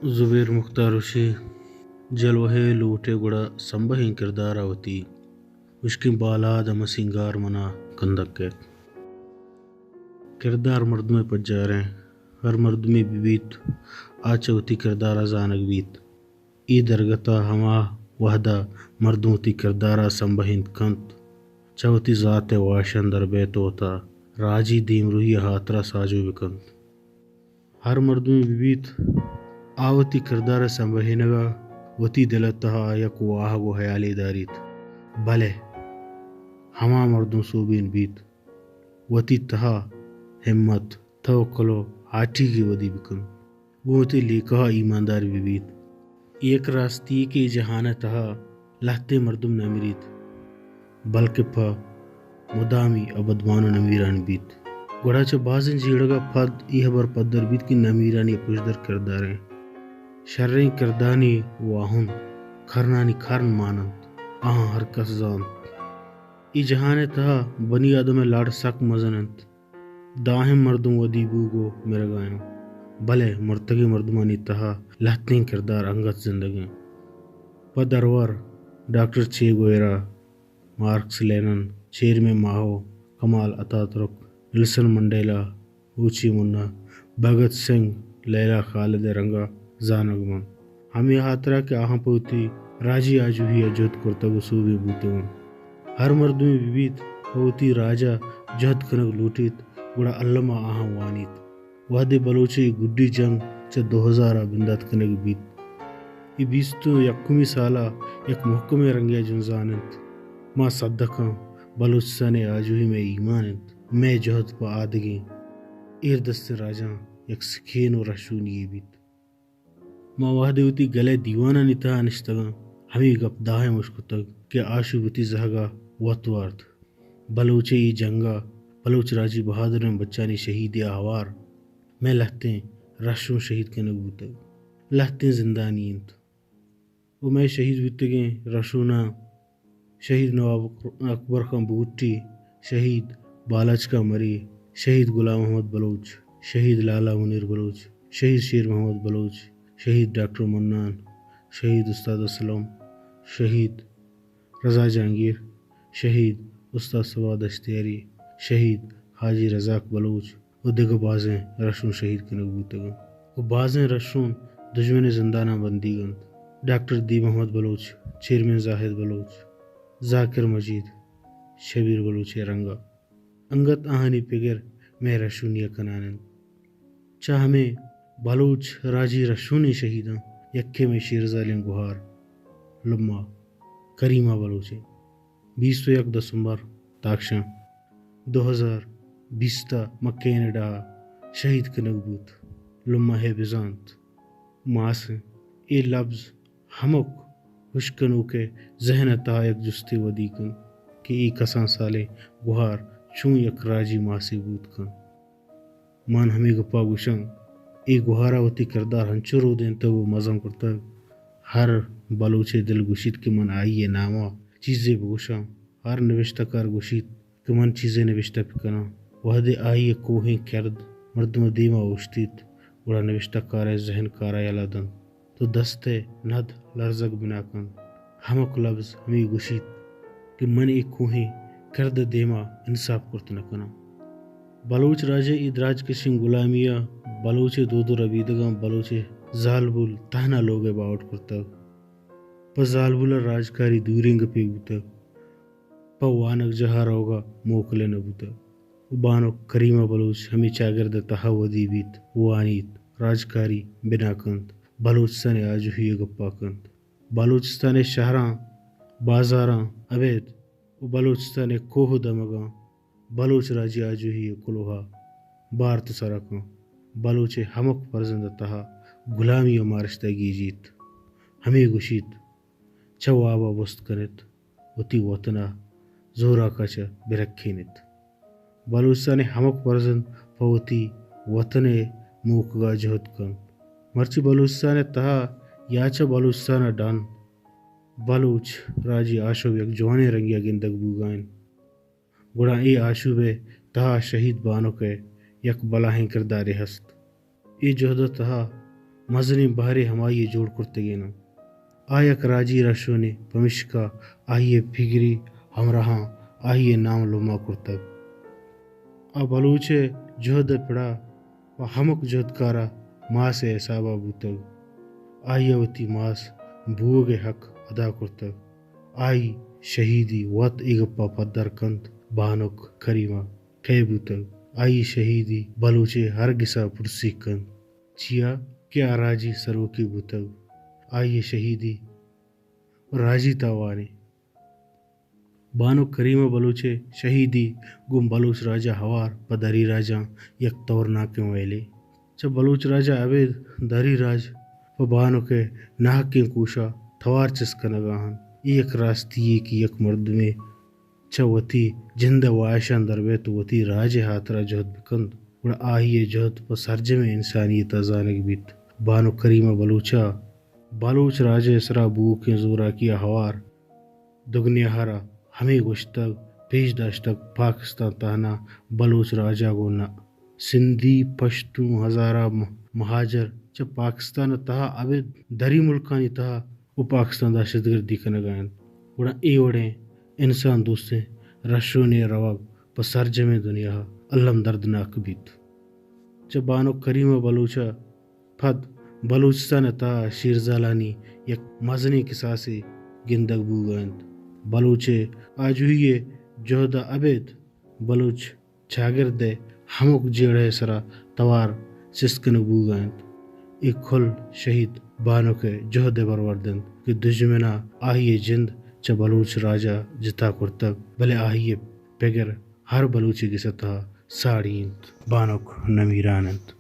زبیر مختاروشی جلوہے لوٹے گڑا سمبہین کرداراوتی مشکل بالاد مسنگار منا کندک کردار مردمے پجاریں ہر مردمی بیت آچوتی کردارا زانگ بیت ای درگتا ہما وحدہ مردموتی کردارا سمبہین کنت چوتی ذات واشن در بیتوتا راجی دیم روحی ہاترا ساجو بکنت ہر مردمی بیت آوتی کردار سمبہینگا وتی دلتہا یک واہگو حیالی داریت بلے ہما مردم صوبین بیت وتی تہا ہمت توکلو آٹی کی ودی بکن وتی لیکہا ایمانداری بیت ایک راستی کے جہان تہا لہتے مردم نمیریت بلکہ پا مدامی ابدمانو نمیران بیت گوڑا چا بازن جیڑگا پد ای حبر پدر بیت کی نمیرانی پشدر کرداریں شرین کردانی واہن کرنانی کرن مانند آہاں ہر کس زانت ای جہان تہا بنی آدم لاڑ سک مزنند داہم مردم ودی بوگو مرگائنو بلے مرتگی مردمانی تہا لہتین کردار انگت زندگیں پدرور ڈاکٹر چے گویرا مارکس لینن چیرمن ماہو کمال اتاترک نیلسن منڈیلا ہوچی منا بھگت سنگھ لیلا خالد رنگا زانگ من ہمی خاطرہ کہ آہاں پوتی راجی آجو ہی جہد کرتگو صوبی بوتون ہر مردمی بیت پوتی راجا جہد کنگ لوٹیت گڑا علمہ آہاں وانیت وحد بلوچی گڈی جنگ چا 2000 بندات کنگ بیت ای بیستو یکمی سالہ یک محکم رنگیا جنزانت ما صدقاں بلوچستان آجو ہی میں ایمانت میں جہد پا آدگیں ایر دست راجاں یک سکین و رشونی بیت ما وحدی ہوتی گلے دیوانہ نتہا نشتگاں ہمی گپ داہے مشکتگ کہ آشو بتی زہگا وطوارت بلوچے ای جنگا بلوچ راجی بہادر بچانی شہید آوار میں لہتیں رشوں شہید کے نگوتگ لہتیں زندانیت وہ میں شہید بیتگیں رشونا شہید نواب اکبر خان بوٹی شہید بالچ کا مری شہید غلام محمد بلوچ شہید لالا منیر بلوچ شہید شیر محمد بلوچ شہید ڈاکٹر منان شہید استاد اسلم شہید رضا جہانگیر شہید استاد سواد اشتیاری شہید حاجی رزاق بلوچ و دیگر بازیں رشون شہید کے نگوتگن و بازیں رشون دشمن زندانہ بندی گند ڈاکٹر دی محمد بلوچ چیئرمین زاہد بلوچ ذاکر مجید شبیر بلوچ رنگا انگت آہنی پگر میں رشونی کنانند چاہ ہمیں بلوچ راجی رشونی شہیداں یکے میں شیرزالین گوہار لمہ کریمہ بلوچے 21 دسمبر تاکشاں 2020 مکین ڈہا شہید کنگ لمہ ہے بزانت ماس اے لفظ ہمک ہشکنو کے ذہن تا یک جستی ودی کن کہ ای کساں سالے گوہار چون یک راجی ماسی بود کن مان ہمیں گپا گوشن ای گوہارا وتی کردار ہنچو رو دین تو وہ مزم کرتا ہر بلوچے دل گوشید کہ من آئیے نامہ چیزیں بگوشاں ہر نوشتہ کار گوشید کہ من چیزیں نوشتہ پکنا وحدے آئیے کوہیں کرد مردم دیما اوشتید گڑا نوشتہ کار ذہن کارا یلا دن تو دستے ند لرزگ بنا کن ہمک لفظ ہمیں گوشید کہ من ایک کوہیں کرد دیما انصاف کرت نکنا بلوچ راجے ادراج کشن غلامیہ بلوچے دو ربیدگاں بلوچے زالبول تہنا لوگے باوٹ کرتا پا زالبول راجکاری دوریں گپی گوتا پا وانک جہا روگا موکلے نبوتا بانو کریمہ بلوچ ہمیں چاگرد تہا ودی بیت وانیت راجکاری بنا کند بلوچستان آجو ہی گپا کند بلوچستان شہراں بازاراں عبید و بلوچستان کوہ دمگاں بلوچ راجی آجو ہی کلوہا بارت سرکاں بلوچے ہمک پرزند تہا غلامی و مارشتگی جیت ہمیں گوشید چوابا بست کنت وتی وطنہ زورا کچا برکھینت بلوچستان ہمک پرزند پوتی وطن موکگا جہد کن مرچی بلوچستان تہا یاچا بلوچستان ڈان بلوچ راجی آشو یک جوانے رنگیا گندگ بوگائن گڑا ای آشوبے تہا شہید بانو کے یک بلاہیں کرداری ہست ای جہد تہا مزنی بہرے ہمائی جوڑ کرتے گینا آیا کراجی رشونے پمشکا آئیے فگری ہمراہاں آئیے نام لما کرتگ بلوچے جہد پڑا و ہمک جہد کارا ماس حسابہ بوتگ آئیے وتی ماس بوگ حق ادا کرتگ آئی شہیدی وط ایگپا پدر کند بانک کریمہ کھے بوتگ آئی شہیدی بلوچے ہر گسا پرسی کند چیا کیا راجی سروکی بوتگ آئیے شہیدی راجی تاوانے بانو کریمہ بلوچے شہیدی گم بلوچ راجہ ہوار پدری راجہ یک طور ناکیوں ویلے چھ بلوچ راجہ عبید دری راج و بانو کے ناکیں کوشا توار چسکنگاہن ایک راستی کی یک مردمے چھ وتی جند و عائشان دربیت وتی راج ہاترا جہد بکند اور آہی جہد و سرجم انسانیت زانگ بیت بانو کریمہ بلوچا بلوچ راجہ اسرا بو کے زورا کیا ہوار دگنی ہارا ہمیں گشتگ پیش داشتگ پاکستان تہنا بلوچ راجہ گونا سندھی پشتو ہزارہ مہاجر چھ پاکستان تہا عبید دری ملکانی تہا وہ پاکستان دہشت گردی کنگائن وڑا ای وڑیں انسان دوستے رشونے رواگ پسرجم دنیا علم دردناک بیت چھ بانو کریمہ بلوچا پھد بلوچستان تہا شیرزالانی یک مزنی قصاصی گندگ بوگند بلوچے آجوئیے جہدہ عبید بلوچ چاگرد ہمک جیڑے سرا توار سسکن بوگند ایک کھل شہید بانو کے جہد بروردند کہ دشمنا آہیے جند چہ بلوچ راجہ جتا کرتگ بلے آہیے پیگر ہر بلوچی کی سطح ساڑی بانک نمیرانند